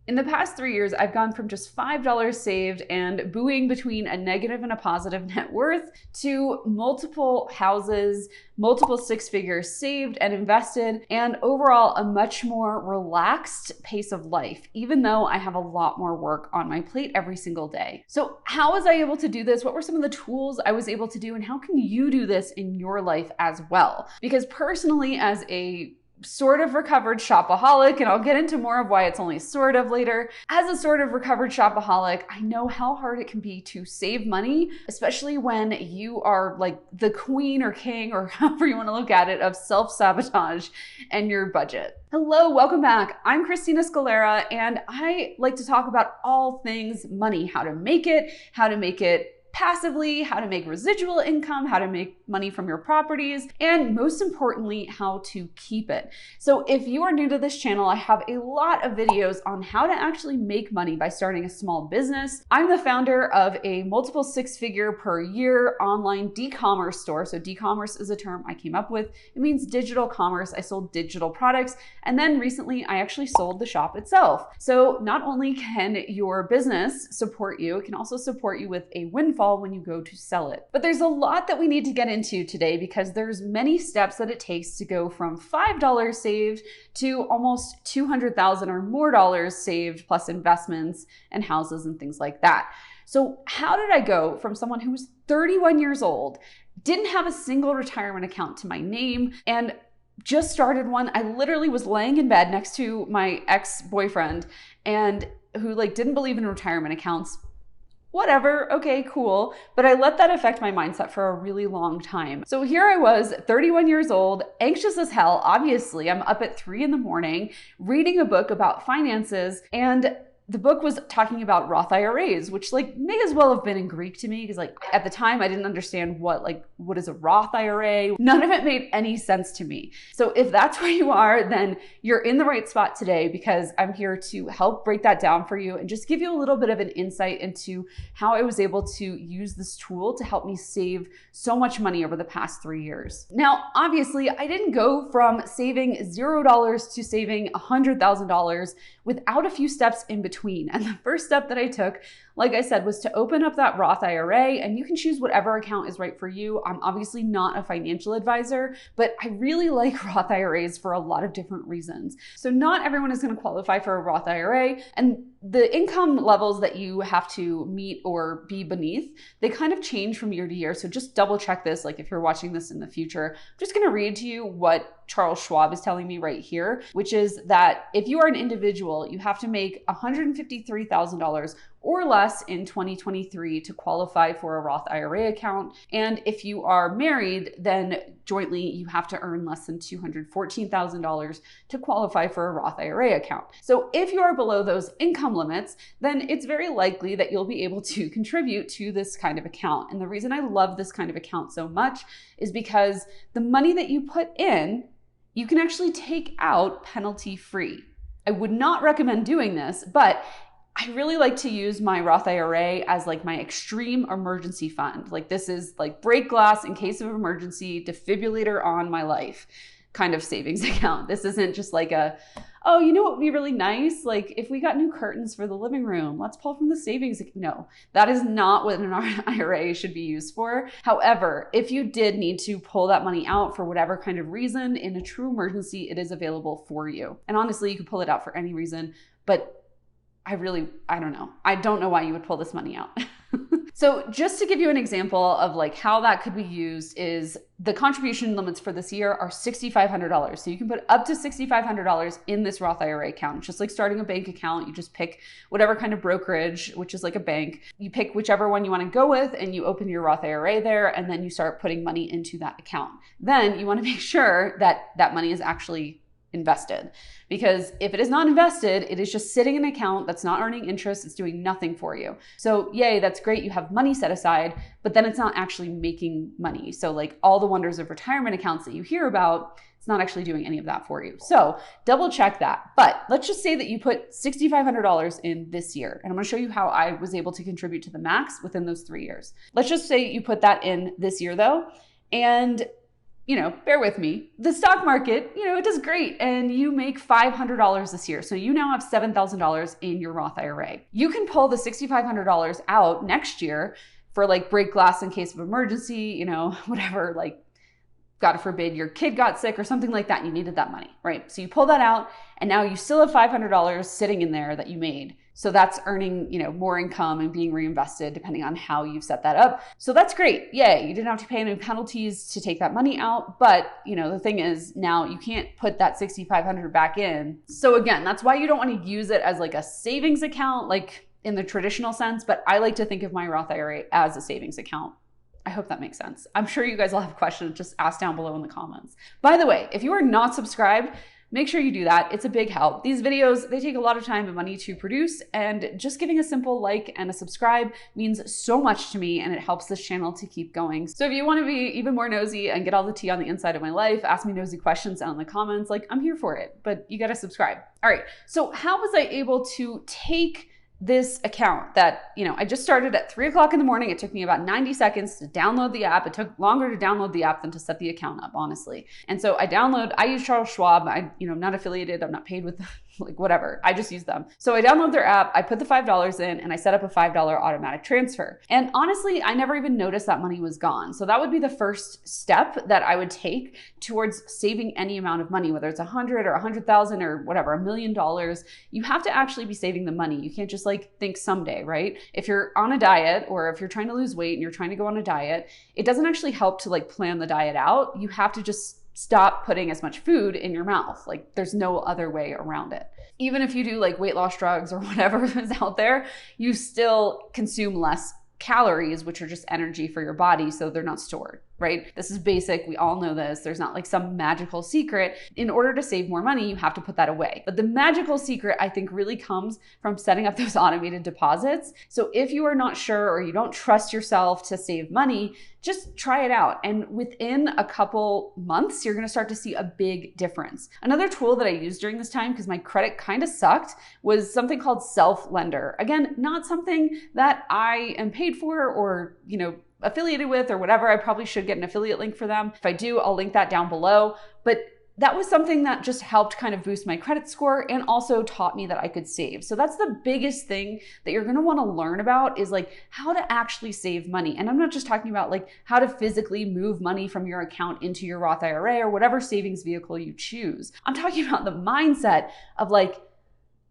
In the past 3 years, I've gone from just $5 saved and buoying between a negative and a positive net worth to multiple houses, multiple six figures saved and invested, and overall a much more relaxed pace of life, even though I have a lot more work on my plate every single day. So how was I able to do this? What were some of the tools I was able to do? And how can you do this in your life as well? Because personally, as a sort of recovered shopaholic, and I'll get into more of why it's only sort of later. As a sort of recovered shopaholic, I know how hard it can be to save money, especially when you are like the queen or king, or however you want to look at it, of self-sabotage and your budget. Hello, welcome back. I'm Christina Scalera, and I like to talk about all things money, how to make it passively, how to make residual income, how to make money from your properties, and most importantly, how to keep it. So if you are new to this channel, I have a lot of videos on how to actually make money by starting a small business. I'm the founder of a multiple six-figure per year online d-commerce store. So d-commerce is a term I came up with. It means digital commerce. I sold digital products. And then recently I actually sold the shop itself. So not only can your business support you, it can also support you with a windfall when you go to sell it. But there's a lot that we need to get into today because there's many steps that it takes to go from $5 saved to almost $200,000 or more dollars saved, plus investments and houses and things like that. So how did I go from someone who was 31 years old, didn't have a single retirement account to my name, and just started one? I literally was laying in bed next to my ex-boyfriend and who didn't believe in retirement accounts. Whatever, okay, cool. But I let that affect my mindset for a really long time. So here I was, 31 years old, anxious as hell. Obviously, I'm up at 3 in the morning, reading a book about finances, and the book was talking about Roth IRAs, which may as well have been in Greek to me because at the time I didn't understand what is a Roth IRA. None of it made any sense to me. So if that's where you are, then you're in the right spot today because I'm here to help break that down for you and just give you a little bit of an insight into how I was able to use this tool to help me save so much money over the past 3 years. Now, obviously, I didn't go from saving $0 to saving $100,000 without a few steps in between. And the first step that I took, like I said, was to open up that Roth IRA, and you can choose whatever account is right for you. I'm obviously not a financial advisor, but I really like Roth IRAs for a lot of different reasons. So not everyone is going to qualify for a Roth IRA, and the income levels that you have to meet or be beneath, they kind of change from year to year. So just double check this. If you're watching this in the future, I'm just going to read to you what Charles Schwab is telling me right here, which is that if you are an individual, you have to make $153,000 or less in 2023 to qualify for a Roth IRA account. And if you are married, then jointly you have to earn less than $214,000 to qualify for a Roth IRA account. So if you are below those income limits, then it's very likely that you'll be able to contribute to this kind of account. And the reason I love this kind of account so much is because the money that you put in, you can actually take out penalty free. I would not recommend doing this, but I really like to use my Roth IRA as my extreme emergency fund. This is break glass in case of emergency, defibrillator on my life kind of savings account. This isn't just oh, you know what would be really nice? If we got new curtains for the living room, let's pull from the savings. No, that is not what an IRA should be used for. However, if you did need to pull that money out for whatever kind of reason, in a true emergency, it is available for you. And honestly, you could pull it out for any reason, but I don't know. I don't know why you would pull this money out. So just to give you an example of how that could be used is the contribution limits for this year are $6,500. So you can put up to $6,500 in this Roth IRA account. It's just like starting a bank account. You just pick whatever kind of brokerage, which is like a bank. You pick whichever one you want to go with and you open your Roth IRA there, and then you start putting money into that account. Then you want to make sure that that money is actually invested, because if it is not invested, it is just sitting in an account that's not earning interest. It's doing nothing for you. So yay, that's great. You have money set aside, but then it's not actually making money. So all the wonders of retirement accounts that you hear about, it's not actually doing any of that for you. So double check that. But let's just say that you put $6,500 in this year. And I'm going to show you how I was able to contribute to the max within those 3 years. Let's just say you put that in this year though. And bear with me. The stock market, it does great and you make $500 this year. So you now have $7,000 in your Roth IRA. You can pull the $6,500 out next year for like break glass in case of emergency, whatever, like God forbid your kid got sick or something like that and you needed that money, right? So you pull that out and now you still have $500 sitting in there that you made. So that's earning, more income and being reinvested depending on how you've set that up. So that's great. Yay. You didn't have to pay any penalties to take that money out. But, the thing is now you can't put that $6,500 back in. So again, that's why you don't want to use it as like a savings account, like in the traditional sense. But I like to think of my Roth IRA as a savings account. I hope that makes sense. I'm sure you guys will have questions. Just ask down below in the comments. By the way, if you are not subscribed, make sure you do that. It's a big help. These videos, they take a lot of time and money to produce, and just giving a simple like and a subscribe means so much to me, and it helps this channel to keep going. So if you want to be even more nosy and get all the tea on the inside of my life, ask me nosy questions down in the comments, like I'm here for it, but you got to subscribe. All right. So how was I able to take this account that, I just started at 3 o'clock in the morning. It took me about 90 seconds to download the app. It took longer to download the app than to set the account up, honestly. And so I use Charles Schwab. I'm not affiliated. I'm not paid with like whatever. I just use them. So I download their app. I put the $5 in and I set up a $5 automatic transfer. And honestly, I never even noticed that money was gone. So that would be the first step that I would take towards saving any amount of money, whether it's 100 or 100,000 or whatever, $1 million. You have to actually be saving the money. You can't just like think someday, right? If you're on a diet or if you're trying to lose weight and you're trying to go on a diet, it doesn't actually help to like plan the diet out. You have to just stop putting as much food in your mouth. Like there's no other way around it. Even if you do like weight loss drugs or whatever is out there, you still consume less calories, which are just energy for your body. So they're not stored, right? This is basic. We all know this. There's not like some magical secret. In order to save more money, you have to put that away. But the magical secret, I think, really comes from setting up those automated deposits. So if you are not sure or you don't trust yourself to save money, just try it out. And within a couple months, you're going to start to see a big difference. Another tool that I used during this time, because my credit kind of sucked, was something called Self-Lender. Again, not something that I am paid for or, affiliated with or whatever. I probably should get an affiliate link for them. If I do, I'll link that down below. But that was something that just helped kind of boost my credit score and also taught me that I could save. So that's the biggest thing that you're going to want to learn about is like how to actually save money. And I'm not just talking about like how to physically move money from your account into your Roth IRA or whatever savings vehicle you choose. I'm talking about the mindset of like,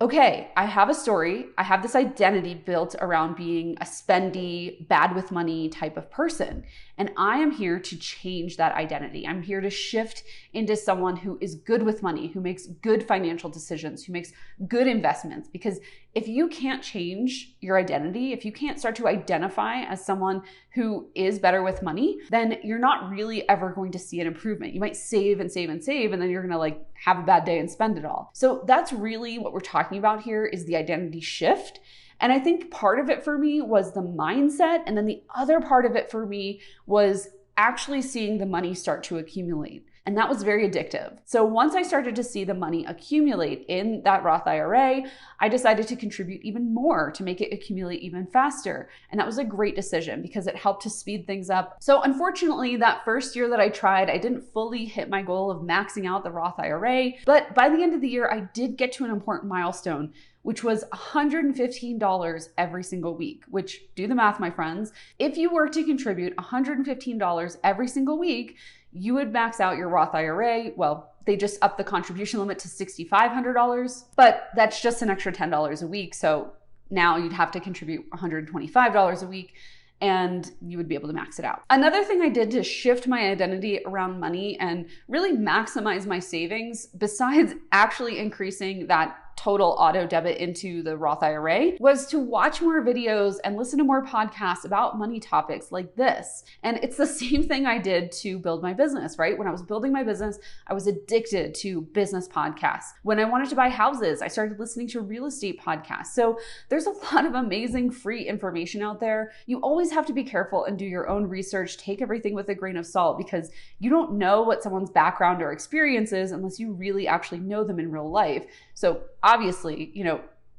okay, I have a story. I have this identity built around being a spendy, bad with money type of person. And I am here to change that identity. I'm here to shift into someone who is good with money, who makes good financial decisions, who makes good investments. Because if you can't change your identity, if you can't start to identify as someone who is better with money, then you're not really ever going to see an improvement. You might save and save and save, and then you're going to like have a bad day and spend it all. So that's really what we're talking about here is the identity shift. And I think part of it for me was the mindset. And then the other part of it for me was actually seeing the money start to accumulate. And that was very addictive. So once I started to see the money accumulate in that Roth IRA, I decided to contribute even more to make it accumulate even faster. And that was a great decision because it helped to speed things up. So unfortunately, that first year that I tried, I didn't fully hit my goal of maxing out the Roth IRA. But by the end of the year, I did get to an important milestone, which was $115 every single week, which do the math, my friends. If you were to contribute $115 every single week, you would max out your Roth IRA. Well, they just upped the contribution limit to $6,500, but that's just an extra $10 a week. So now you'd have to contribute $125 a week and you would be able to max it out. Another thing I did to shift my identity around money and really maximize my savings, besides actually increasing that total auto debit into the Roth IRA, was to watch more videos and listen to more podcasts about money topics like this. And it's the same thing I did to build my business, right? When I was building my business, I was addicted to business podcasts. When I wanted to buy houses, I started listening to real estate podcasts. So there's a lot of amazing free information out there. You always have to be careful and do your own research. Take everything with a grain of salt because you don't know what someone's background or experience is unless you really actually know them in real life. So obviously,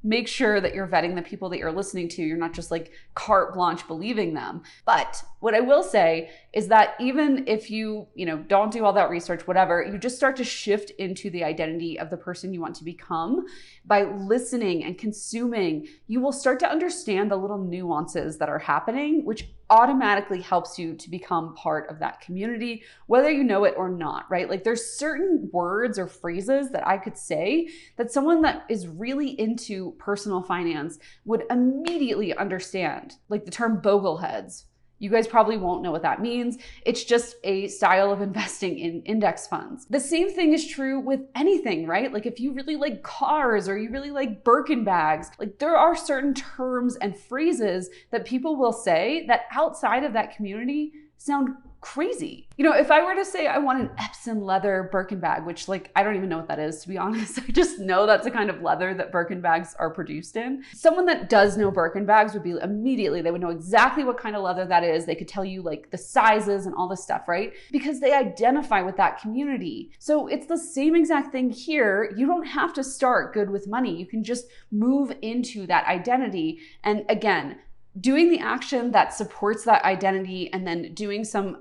make sure that you're vetting the people that you're listening to. You're not just like carte blanche believing them. But what I will say is that even if you don't do all that research, whatever, you just start to shift into the identity of the person you want to become by listening and consuming. You will start to understand the little nuances that are happening, which automatically helps you to become part of that community, whether you know it or not, right? Like there's certain words or phrases that I could say that someone that is really into personal finance would immediately understand, like the term bogleheads. You guys probably won't know what that means. It's just a style of investing in index funds. The same thing is true with anything, right? Like if you really like cars or you really like Birkin bags, like there are certain terms and phrases that people will say that outside of that community sound crazy. If I were to say I want an Epsom leather Birkin bag, which like, I don't even know what that is, to be honest. I just know that's the kind of leather that Birkin bags are produced in. Someone that does know Birkin bags would be they would know exactly what kind of leather that is. They could tell you like the sizes and all this stuff, right? Because they identify with that community. So it's the same exact thing here. You don't have to start good with money. You can just move into that identity. And again, doing the action that supports that identity and then doing some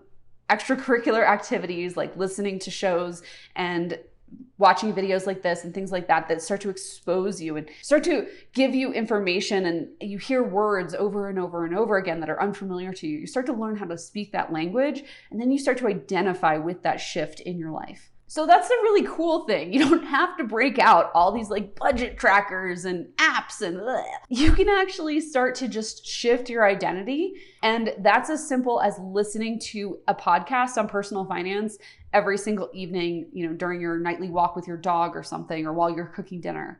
extracurricular activities like listening to shows and watching videos like this and things like that that start to expose you and start to give you information, and you hear words over and over and over again that are unfamiliar to you. You start to learn how to speak that language, and then you start to identify with that shift in your life. So that's the really cool thing. You don't have to break out all these like budget trackers and apps and bleh. You can actually start to just shift your identity. And that's as simple as listening to a podcast on personal finance every single evening, during your nightly walk with your dog or something, or while you're cooking dinner.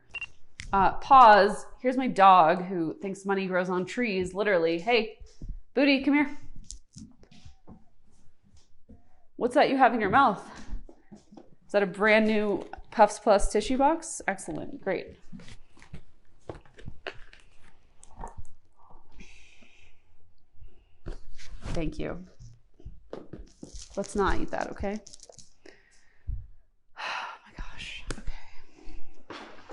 Pause. Here's my dog who thinks money grows on trees, literally. Hey, Booty, come here. What's that you have in your mouth? Is that a brand new Puffs Plus tissue box? Excellent, great. Thank you. Let's not eat that, okay? Oh my gosh, okay.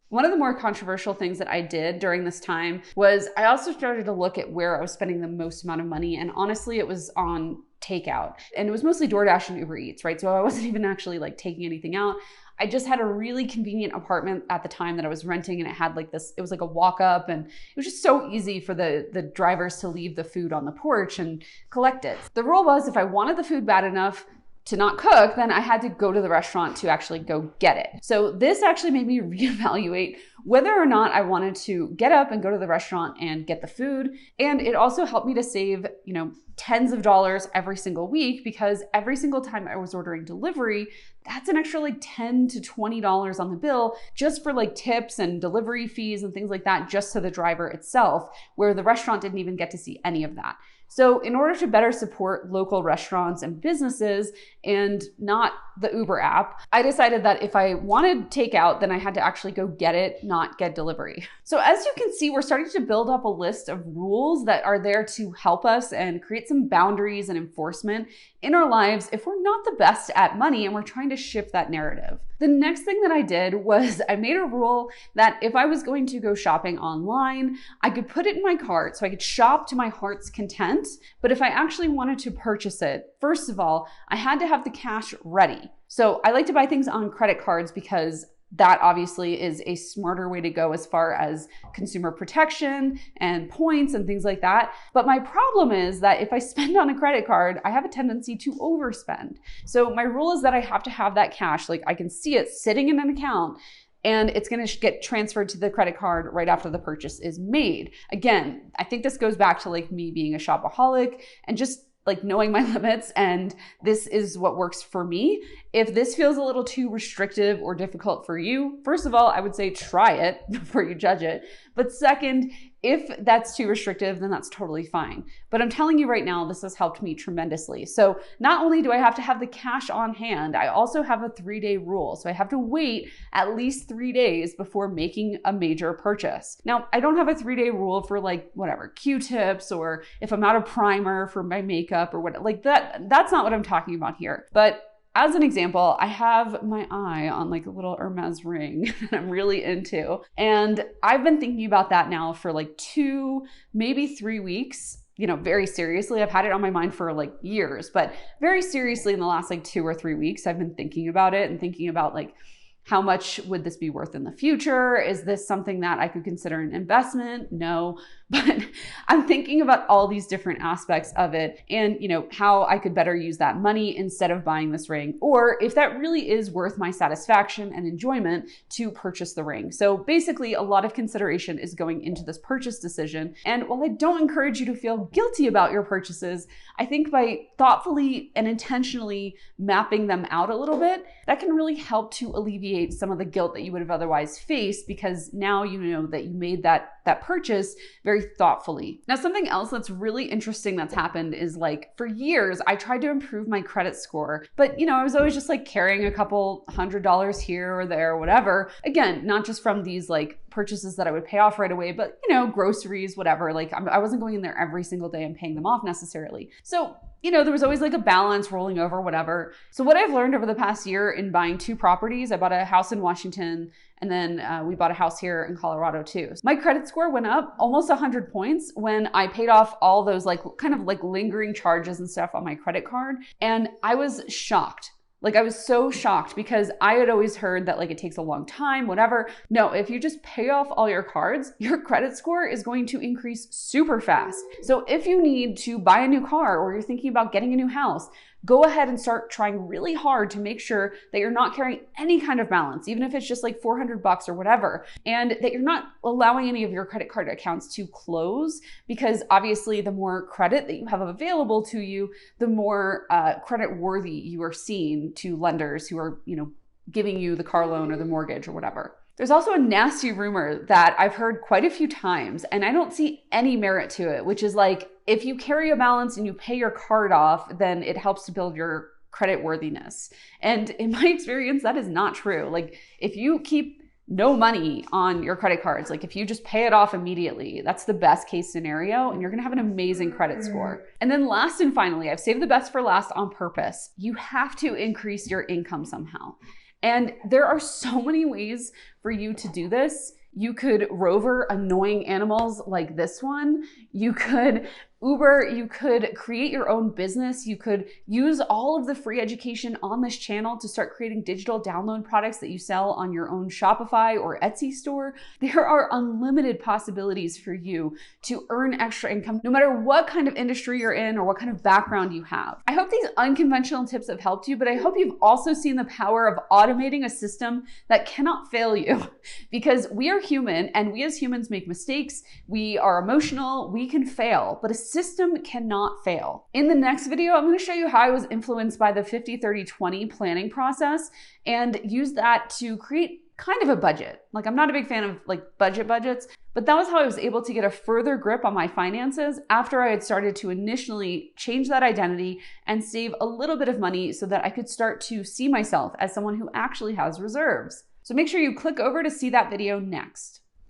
One of the more controversial things that I did during this time was I also started to look at where I was spending the most amount of money, and honestly, it was on takeout. And it was mostly DoorDash and Uber Eats, right? So I wasn't even actually like taking anything out. I just had a really convenient apartment at the time that I was renting, and it had like this, it was like a walk up, and it was just so easy for the drivers to leave the food on the porch and collect it. The rule was if I wanted the food bad enough to not cook, then I had to go to the restaurant to actually go get it. So this actually made me reevaluate whether or not I wanted to get up and go to the restaurant and get the food. And it also helped me to save, tens of dollars every single week, because every single time I was ordering delivery, that's an extra like $10 to $20 on the bill just for like tips and delivery fees and things like that, just to the driver itself, where the restaurant didn't even get to see any of that. So in order to better support local restaurants and businesses and not the Uber app, I decided that if I wanted takeout, then I had to actually go get it, not get delivery. So as you can see, we're starting to build up a list of rules that are there to help us and create some boundaries and enforcement in our lives if we're not the best at money and we're trying to shift that narrative. The next thing that I did was I made a rule that if I was going to go shopping online, I could put it in my cart so I could shop to my heart's content. But if I actually wanted to purchase it, first of all, I had to have the cash ready. So I like to buy things on credit cards because that obviously is a smarter way to go as far as consumer protection and points and things like that. But my problem is that if I spend on a credit card, I have a tendency to overspend. So my rule is that I have to have that cash, like I can see it sitting in an account, and it's going to get transferred to the credit card right after the purchase is made. Again, I think this goes back to like me being a shopaholic and just like knowing my limits, and this is what works for me. If this feels a little too restrictive or difficult for you, first of all, I would say try it before you judge it. But second, if that's too restrictive, then that's totally fine. But I'm telling you right now, this has helped me tremendously. So not only do I have to have the cash on hand, I also have a 3-day rule. So I have to wait at least 3 days before making a major purchase. Now, I don't have a 3-day rule for like whatever, Q-tips, or if I'm out of primer for my makeup or what, like that. That's not what I'm talking about here. But as an example, I have my eye on like a little Hermes ring that I'm really into. And I've been thinking about that now for like 2, maybe 3 weeks. Very seriously. I've had it on my mind for like years, but very seriously in the last like 2 or 3 weeks, I've been thinking about it and thinking about like, how much would this be worth in the future? Is this something that I could consider an investment? No, but I'm thinking about all these different aspects of it and, how I could better use that money instead of buying this ring, or if that really is worth my satisfaction and enjoyment to purchase the ring. So basically a lot of consideration is going into this purchase decision. And while I don't encourage you to feel guilty about your purchases, I think by thoughtfully and intentionally mapping them out a little bit, that can really help to alleviate some of the guilt that you would have otherwise faced, because now you know that you made that purchase very thoughtfully. Now, something else that's really interesting that's happened is like for years, I tried to improve my credit score, but I was always just like carrying a couple $100 here or there, or whatever. Again, not just from these like purchases that I would pay off right away, but groceries, whatever. Like I wasn't going in there every single day and paying them off necessarily. So, there was always like a balance rolling over, whatever. So what I've learned over the past year in buying 2 properties, I bought a house in Washington, and then we bought a house here in Colorado too. So my credit score went up almost 100 points when I paid off all those like kind of like lingering charges and stuff on my credit card. And I was shocked. Like I was so shocked because I had always heard that like it takes a long time, whatever. No, if you just pay off all your cards, your credit score is going to increase super fast. So if you need to buy a new car or you're thinking about getting a new house, go ahead and start trying really hard to make sure that you're not carrying any kind of balance, even if it's just like $400 or whatever, and that you're not allowing any of your credit card accounts to close, because obviously the more credit that you have available to you, the more credit worthy you are seen to lenders who are, giving you the car loan or the mortgage or whatever. There's also a nasty rumor that I've heard quite a few times, and I don't see any merit to it, which is like, if you carry a balance and you pay your card off, then it helps to build your credit worthiness. And in my experience, that is not true. Like if you keep no money on your credit cards, like if you just pay it off immediately, that's the best case scenario, and you're gonna have an amazing credit score. And then last and finally, I've saved the best for last on purpose. You have to increase your income somehow. And there are so many ways for you to do this. You could rover annoying animals like this one. You could Uber, you could create your own business. You could use all of the free education on this channel to start creating digital download products that you sell on your own Shopify or Etsy store. There are unlimited possibilities for you to earn extra income, no matter what kind of industry you're in or what kind of background you have. I hope these unconventional tips have helped you, but I hope you've also seen the power of automating a system that cannot fail you, because we are human and we as humans make mistakes. We are emotional, we can fail, but a system cannot fail. In the next video, I'm going to show you how I was influenced by the 50-30-20 planning process and use that to create kind of a budget. Like I'm not a big fan of like budgets, but that was how I was able to get a further grip on my finances after I had started to initially change that identity and save a little bit of money so that I could start to see myself as someone who actually has reserves. So make sure you click over to see that video next.